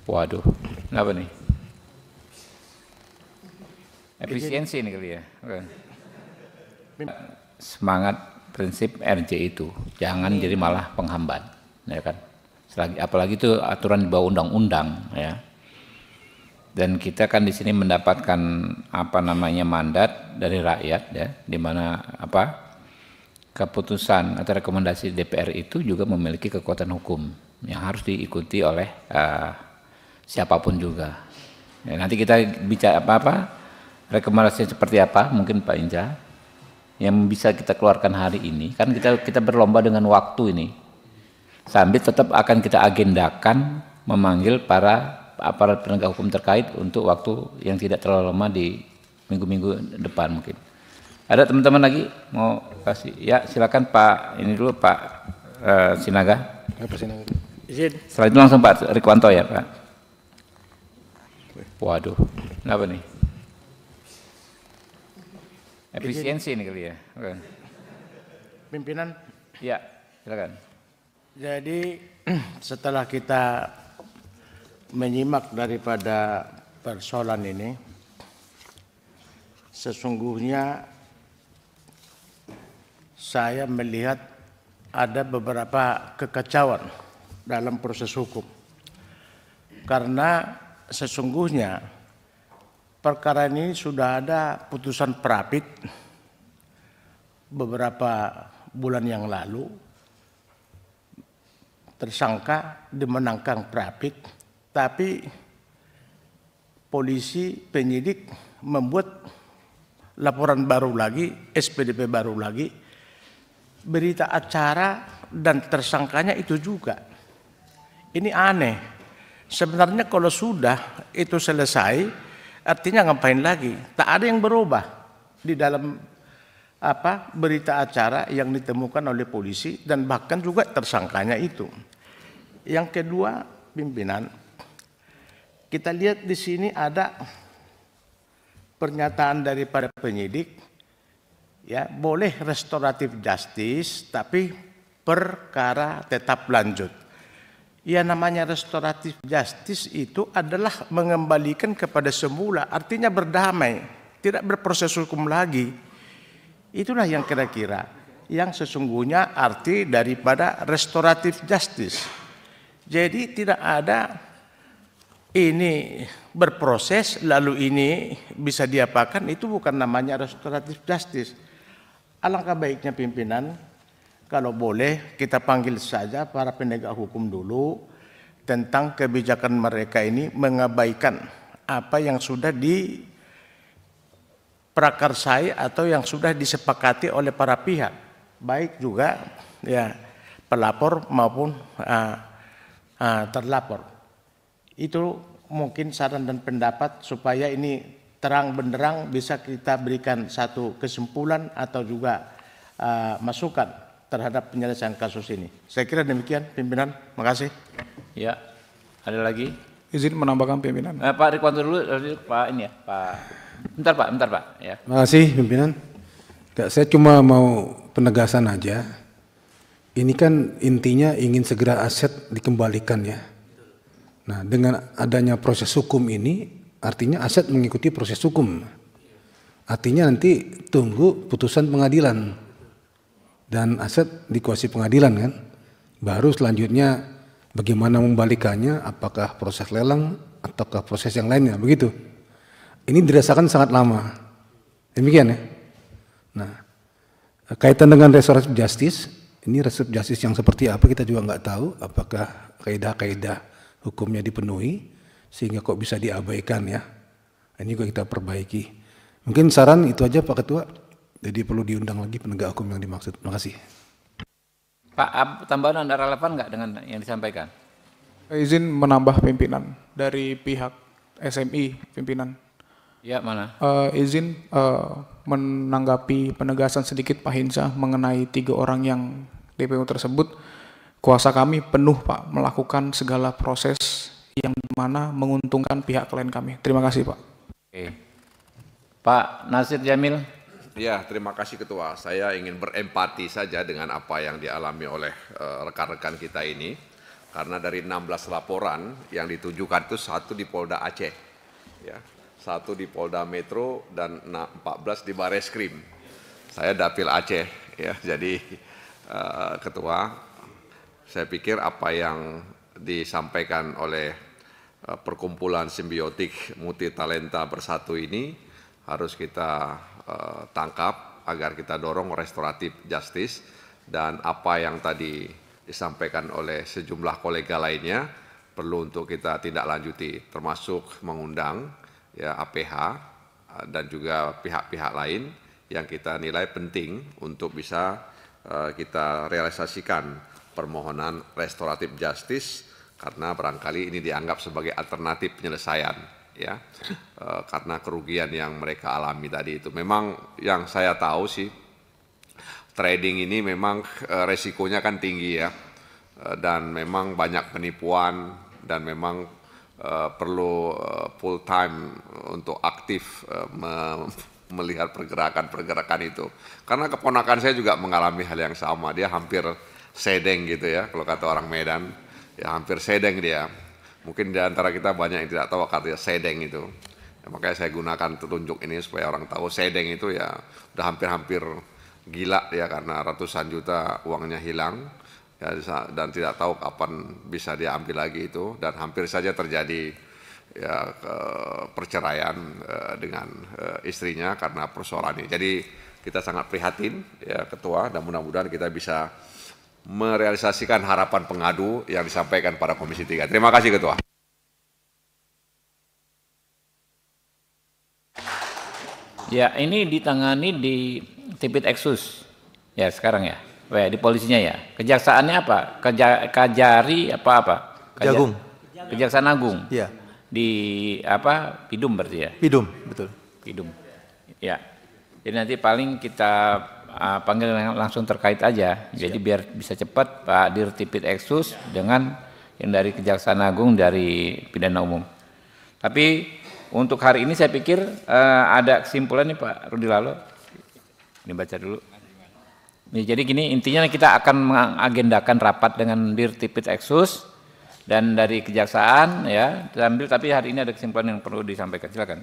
Waduh, kenapa nih? Efisiensi ini kali ya. Semangat prinsip RJ itu jangan jadi malah penghambat, ya kan? Apalagi itu aturan di bawah undang-undang, ya. Dan kita kan di sini mendapatkan mandat dari rakyat, ya, di mana keputusan atau rekomendasi DPR itu juga memiliki kekuatan hukum yang harus diikuti oleh siapapun juga. Ya, nanti kita bicara rekomendasi seperti apa, mungkin Pak Inca yang bisa kita keluarkan hari ini. Kan kita berlomba dengan waktu ini. Sambil tetap akan kita agendakan memanggil para aparat penegak hukum terkait untuk waktu yang tidak terlalu lama di minggu-minggu depan mungkin. Ada teman-teman lagi mau kasih? Ya, silakan Pak. Ini dulu Pak Sinaga. Setelah itu langsung Pak Rikwanto ya Pak. Waduh, kenapa nih? Efisiensi ini kali ya. Pimpinan. Ya, silakan. Jadi setelah kita menyimak daripada persoalan ini, sesungguhnya saya melihat ada beberapa kekacauan dalam proses hukum. Karena sesungguhnya perkara ini sudah ada putusan Prapit beberapa bulan yang lalu. Tersangka dimenangkan Prapit, tapi polisi penyidik membuat laporan baru lagi, SPDP baru lagi, berita acara dan tersangkanya itu juga. Ini aneh. Sebenarnya kalau sudah itu selesai, artinya ngapain lagi? Tak ada yang berubah di dalam berita acara yang ditemukan oleh polisi dan bahkan juga tersangkanya itu. Yang kedua, pimpinan, kita lihat di sini ada pernyataan daripada penyidik, ya boleh restoratif justice, tapi perkara tetap lanjut. Ya namanya restoratif justice itu adalah mengembalikan kepada semula, artinya berdamai, tidak berproses hukum lagi. Itulah yang kira-kira yang sesungguhnya arti daripada restoratif justice. Jadi tidak ada ini berproses lalu ini bisa diapakan, itu bukan namanya restoratif justice. Alangkah baiknya pimpinan kalau boleh kita panggil saja para penegak hukum dulu tentang kebijakan mereka ini mengabaikan apa yang sudah diprakarsai atau yang sudah disepakati oleh para pihak, baik juga ya pelapor maupun terlapor. Itu mungkin saran dan pendapat supaya ini terang benderang bisa kita berikan satu kesimpulan atau juga masukan terhadap penyelesaian kasus ini. Saya kira demikian pimpinan. Makasih. Ya, ada lagi? Izin menambahkan pimpinan. Pak Rikwanto dulu, Pak ini ya, Pak. Bentar Pak. Ya. Makasih pimpinan. Saya cuma mau penegasan aja. Ini kan intinya ingin segera aset dikembalikan ya. Nah, dengan adanya proses hukum ini, artinya aset mengikuti proses hukum. Artinya nanti tunggu putusan pengadilan. Dan aset dikuasai pengadilan kan. Baru selanjutnya bagaimana membalikannya, apakah proses lelang ataukah proses yang lainnya, begitu. Ini dirasakan sangat lama. Demikian ya. Nah, kaitan dengan restoratif justice, ini restoratif justice yang seperti apa kita juga nggak tahu, apakah kaidah-kaidah hukumnya dipenuhi sehingga kok bisa diabaikan ya. Ini juga kita perbaiki. Mungkin saran itu aja Pak Ketua. Jadi perlu diundang lagi penegak hukum yang dimaksud. Terima kasih. Pak, tambahan Anda relevan nggak dengan yang disampaikan? Izin menambah pimpinan dari pihak SMI pimpinan. Ya, mana? Izin menanggapi penegasan sedikit Pak Hinsa mengenai 3 orang yang DPO tersebut. Kuasa kami penuh Pak melakukan segala proses yang mana menguntungkan pihak klien kami. Terima kasih Pak. Oke. Pak Nasir Jamil. Ya, terima kasih Ketua. Saya ingin berempati saja dengan apa yang dialami oleh rekan-rekan kita ini. Karena dari 16 laporan yang ditujukan itu 1 di Polda Aceh, ya, 1 di Polda Metro dan 14 di Bareskrim. Saya dapil Aceh, ya. Jadi Ketua, saya pikir apa yang disampaikan oleh perkumpulan simbiotik multitalenta bersatu ini harus kita tangkap agar kita dorong restoratif justice, dan apa yang tadi disampaikan oleh sejumlah kolega lainnya perlu untuk kita tindak lanjuti, termasuk mengundang ya APH dan juga pihak-pihak lain yang kita nilai penting untuk bisa kita realisasikan permohonan restoratif justice, karena barangkali ini dianggap sebagai alternatif penyelesaian, ya, karena kerugian yang mereka alami tadi itu. Memang yang saya tahu sih, trading ini memang resikonya kan tinggi, ya, dan memang banyak penipuan, dan memang perlu full time untuk aktif melihat pergerakan-pergerakan itu. Karena keponakan saya juga mengalami hal yang sama, dia hampir sedeng gitu ya, kalau kata orang Medan, ya hampir sedeng dia. Mungkin di antara kita banyak yang tidak tahu artinya sedeng itu. Ya, makanya saya gunakan petunjuk ini supaya orang tahu sedeng itu ya udah hampir-hampir gila ya, karena ratusan juta uangnya hilang ya, dan tidak tahu kapan bisa diambil lagi itu, dan hampir saja terjadi ya perceraian dengan istrinya karena persoalan ini. Jadi kita sangat prihatin ya Ketua, dan mudah-mudahan kita bisa merealisasikan harapan pengadu yang disampaikan pada Komisi 3. Terima kasih Ketua. Ya, ini ditangani di Tipit Eksus ya sekarang ya, di polisinya ya. Kejaksaannya apa? Kajari apa? Jagung. Kejaksaan Agung. Iya. Di apa? Pidum berarti ya? Pidum, betul. Pidum. Ya. Jadi nanti paling kita panggil langsung terkait aja. Jadi biar bisa cepat Pak Dir Tipit Eksus dengan yang dari Kejaksaan Agung dari Pidana Umum. Tapi untuk hari ini saya pikir ada kesimpulan nih Pak Rudi Lalo. Ini baca dulu. Nih, jadi gini, intinya kita akan mengagendakan rapat dengan Dir Tipit Eksus dan dari Kejaksaan ya, ambil, tapi hari ini ada kesimpulan yang perlu disampaikan. Silakan.